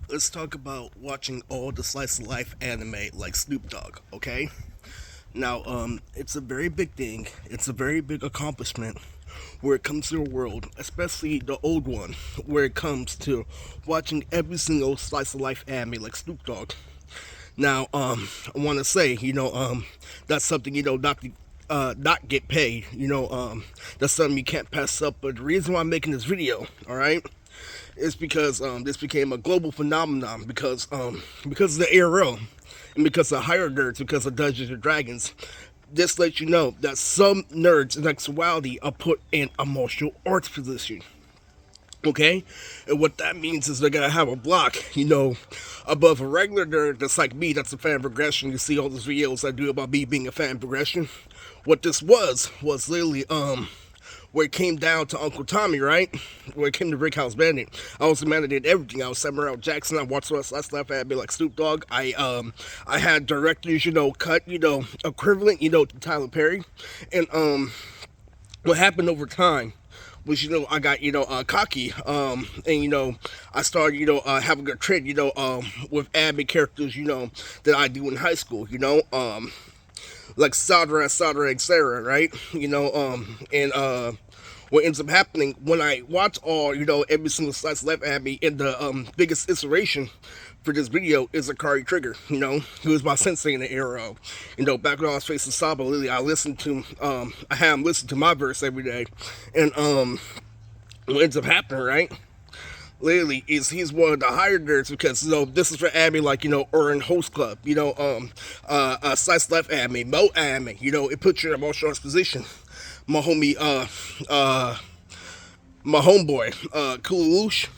let's talk about watching all the slice of life anime like Snoop Dogg, okay? Now, it's a very big thing. It's a very big accomplishment where it comes to the world, especially the old one, where it comes to watching every single slice of life anime like Snoop Dogg. Now, I want to say, that's something not get paid. That's something you can't pass up. But the reason why I'm making this video, all right, is because this became a global phenomenon because of the ARL and because of higher nerds, because of Dungeons and Dragons. This lets you know that some nerds in actuality are put in a martial arts position. Okay? And what that means is they're gonna have a block, above a regular nerd that's like me, that's a fan of progression. You see all those videos I do about me being a fan of progression. What this was literally where it came down to Uncle Tommy, right? Where it came to Brick House Bandit. I was the man that did everything. I was Samuel L. Jackson. I watched West Last Life. I had me like Snoop Dogg. I had directors, cut, equivalent, to Tyler Perry. And what happened over time was, I got, cocky, and, I started, having a trend, with anime characters, that I do in high school, like Sadra, etc., right? And what ends up happening when I watch all, every single slice left at me, and the biggest inspiration for this video is Akari Trigger, who was my sensei in the era. Back when I was facing Saba Lily, I had him listen to my verse every day. And what ends up happening, right? Literally, is he's one of the higher nerds because this is for anime like Urban Host Club, Slice Left anime, Mo anime, it puts you in a martial arts position. My homie, my homeboy, Kulush,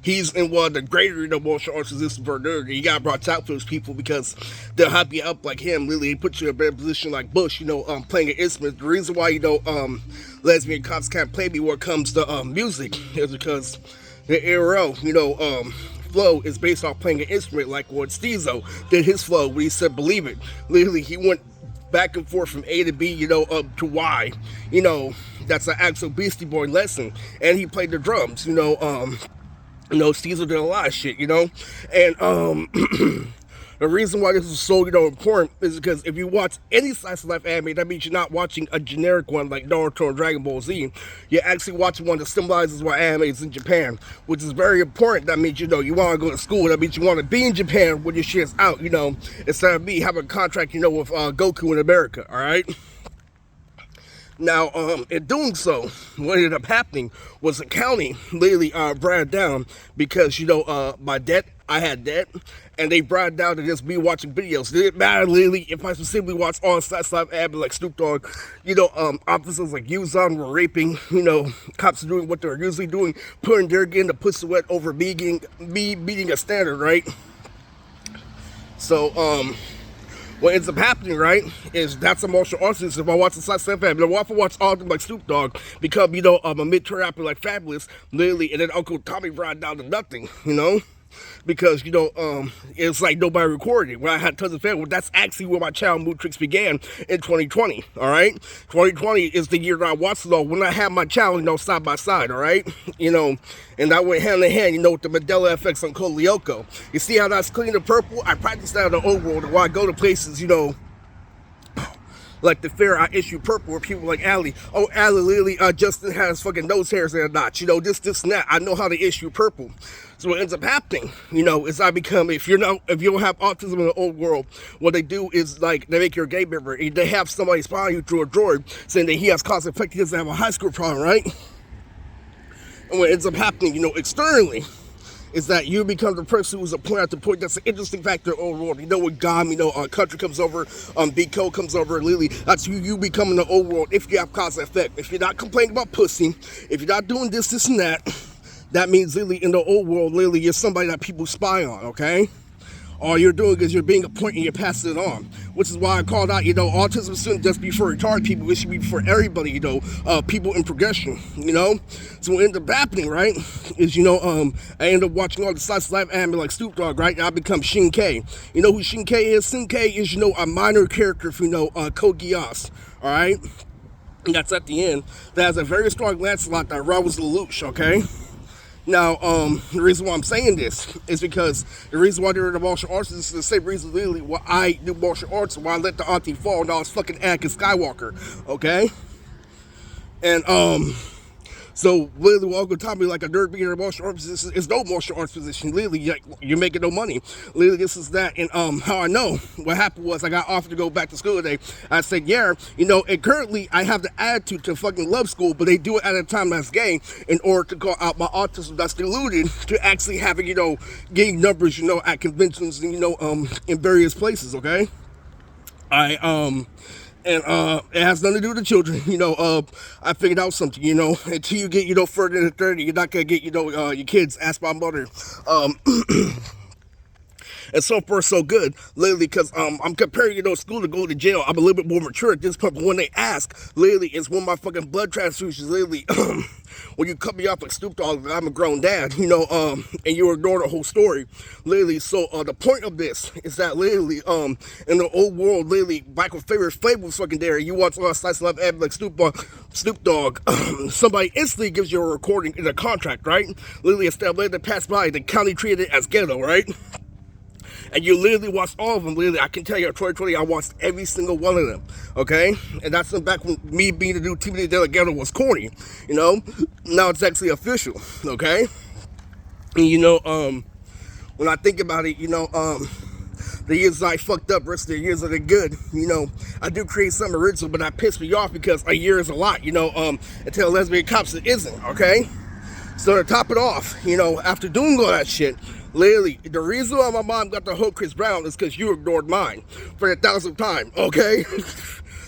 he's in one of the greater, martial arts positions for a nerd. He got brought out for those people because they'll hype you up like him. Literally, he puts you in a better position like Bush, playing an instrument. The reason why, lesbian cops can't play me when it comes to music is because the ARL, flow is based off playing an instrument like what Steezo did his flow when he said believe it. Literally, he went back and forth from A to B, up to Y. That's an actual Beastie Boy lesson. And he played the drums, Steezer did a lot of shit, and the reason why this is so, important is because if you watch any slice of life anime, that means you're not watching a generic one like Naruto and Dragon Ball Z. You're actually watching one that symbolizes what anime is in Japan, which is very important. That means, you want to go to school. That means you want to be in Japan when your shit's out, instead of me having a contract, with Goku in America, all right? Now, in doing so, what ended up happening was the county literally brought it down because, my debt, I had debt, and they brought it down to just me watching videos. It didn't matter, literally, if I specifically watched all slice live anime like Snoop Dogg, officers like Yuzan were raping, cops are doing what they're usually doing, putting their gun to put sweat over me beating a standard, right? So, what ends up happening, right, is that's a martial arts. If I watch the slice of family, if I watch all of them like Snoop Dogg, become, a mid-turn rapper like Fabulous, literally, and then Uncle Tommy brought down to nothing, because, it's like nobody recorded it. When I had tons of fans, well, that's actually where my channel Mood Tricks began in 2020, all right? 2020 is the year that I watched it all when I had my channel, side by side, all right? And that went hand in hand, with the Mandela effects on Code Lyoko. You see how that's clean and purple? I practice that in the old world, and when I go to places, like the fair, I issue purple where people like Allie. Oh, Allie, literally, Justin has fucking nose hairs in a notch. This and that. I know how to issue purple. So what ends up happening, is I become, if you don't have autism in the old world, what they do is like they make your gay member. They have somebody spying you through a drawer saying that he has cause and effect. He doesn't have a high school problem, right? And what ends up happening, externally, is that you become the person who's a point at the point. That's an interesting factor overall. When GOM, Country comes over, Big Co comes over, Lily, that's you become in the old world if you have cause and effect. If you're not complaining about pussy, if you're not doing this, and that means Lily in the old world, Lily, you're somebody that people spy on, okay? All you're doing is you're being a point and you're passing it on, which is why I called out, autism shouldn't just be for retarded people. It should be for everybody, people in progression, So what ended up happening, right, is, I ended up watching all the slice live anime like Snoop Dogg, right, and I become Shin K. You know who Shin K is? Shin K is, a minor character for, Code Geass, all right? And that's at the end. That has a very strong Lancelot that rivals Lelouch, okay? Now, the reason why I'm saying this is because the reason why they're in the martial arts is the same reason literally why I do martial arts, why I let the auntie fall and I was fucking Anakin Skywalker, okay? And so literally, while Uncle Tommy like a nerd being in a martial arts position is no martial arts position. Literally, you're making no money. Literally, this is that. And how I know what happened was I got offered to go back to school today. I said, yeah, and currently I have the attitude to fucking love school, but they do it at a time that's gay in order to call out my autism that's diluted to actually having, getting numbers, at conventions and, in various places, okay? And it has nothing to do with the children. I figured out something, until you get, further than 30, you're not going to get, your kids. Ask my mother. And so far, so good, literally, because I'm comparing, school to go to jail. I'm a little bit more mature at this point, but when they ask, literally, it's one of my fucking blood transfusions, literally, when you cut me off like Snoop Dogg, I'm a grown dad, and you ignore the whole story, literally. So the point of this is that literally, in the old world, literally, Michael favorite flavor was fucking there. You watch Slice of Life ad like Snoop Dogg, somebody instantly gives you a recording in a contract, right? Literally, instead of letting it pass by, the county treated it as ghetto, right? And you literally watched all of them. Literally, I can tell you, in 2020, I watched every single one of them. Okay, and that's back when me being the new TV together was corny. Now it's actually official. Okay, and when I think about it, the years I fucked up versus the years that are good. I do create something original, but that pissed me off because a year is a lot. Until lesbian cops it isn't. Okay, so to top it off, after doing all that shit. Literally, the reason why my mom got the whole Chris Brown is because you ignored mine for the 1,000th time, okay?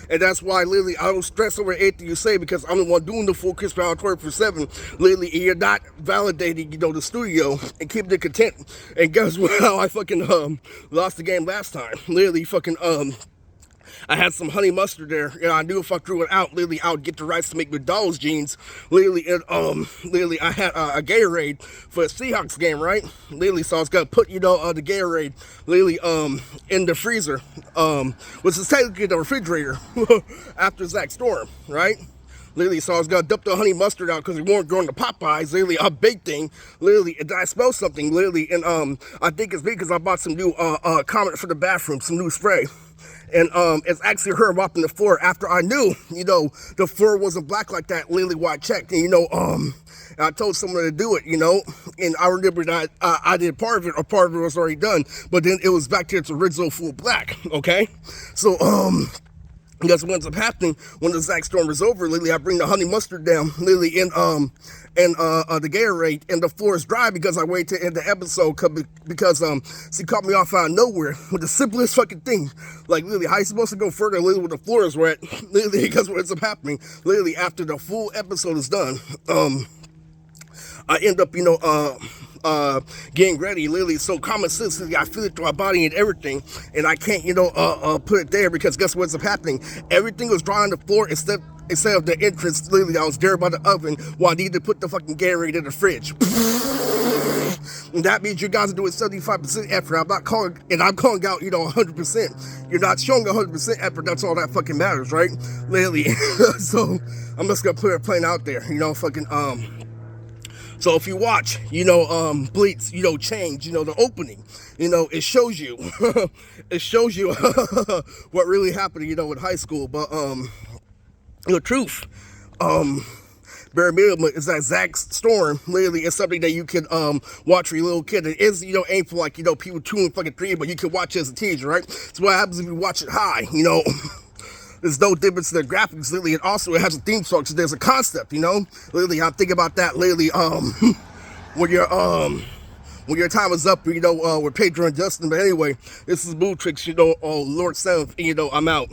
And that's why, literally, I don't stress over anything you say because I'm the one doing the full Chris Brown 24/7. Literally, and you're not validating, the studio and keeping it content. And guess what? How I fucking lost the game last time. Literally, fucking I had some honey mustard there, and I knew if I threw it out, literally, I would get the rights to make McDonald's jeans. Literally, and literally, I had a Gatorade for the Seahawks game, right? Literally, so I was gonna put, the Gatorade, literally, in the freezer, which is technically the refrigerator after Zach Storm, right? Literally, so I was gonna dump the honey mustard out because we weren't going to Popeyes. Literally, a big thing. Literally, and I smelled something. Literally, and I think it's because I bought some new condiment for the bathroom, some new spray. And it's actually her mopping the floor after I knew, the floor wasn't black like that, literally while I checked. And, I told someone to do it, and I remember that I did part of it, or part of it was already done, but then it was back to its original full black, okay? So, that's what ends up happening when the Zach Storm is over. Literally, I bring the honey mustard down, literally, in the Gatorade, and the floor is dry because I waited to end the episode because she caught me off out of nowhere with the simplest fucking thing. Like, literally, how you supposed to go further, literally, when the floor is wet? Literally, because what ends up happening, literally, after the full episode is done, I end up, getting ready, literally, so common sense, I feel it through my body and everything, and I can't, put it there because guess what's up happening? Everything was dry on the floor instead of the entrance. Literally, I was there by the oven while I needed to put the fucking Gatorade in the fridge. And that means you guys are doing 75% effort. I'm calling out, 100%. You're not showing 100% effort. That's all that fucking matters, right? Literally. So I'm just gonna put it plain out there, So if you watch, Bleach, Change, the opening, it shows you, what really happened, in high school. But, the truth, bare minimum is that Zach Storm literally is something that you can, watch for your little kid. It is, aimed for like, people 2 and fucking 3, but you can watch it as a teenager, right? So what happens if you watch it high, There's no difference in the graphics, literally, and also it has a theme song, so there's a concept, Literally, I'm thinking about that, literally, when your time is up, with Pedro and Justin. But anyway, this is Boo Tricks, Lord 7th, and, I'm out.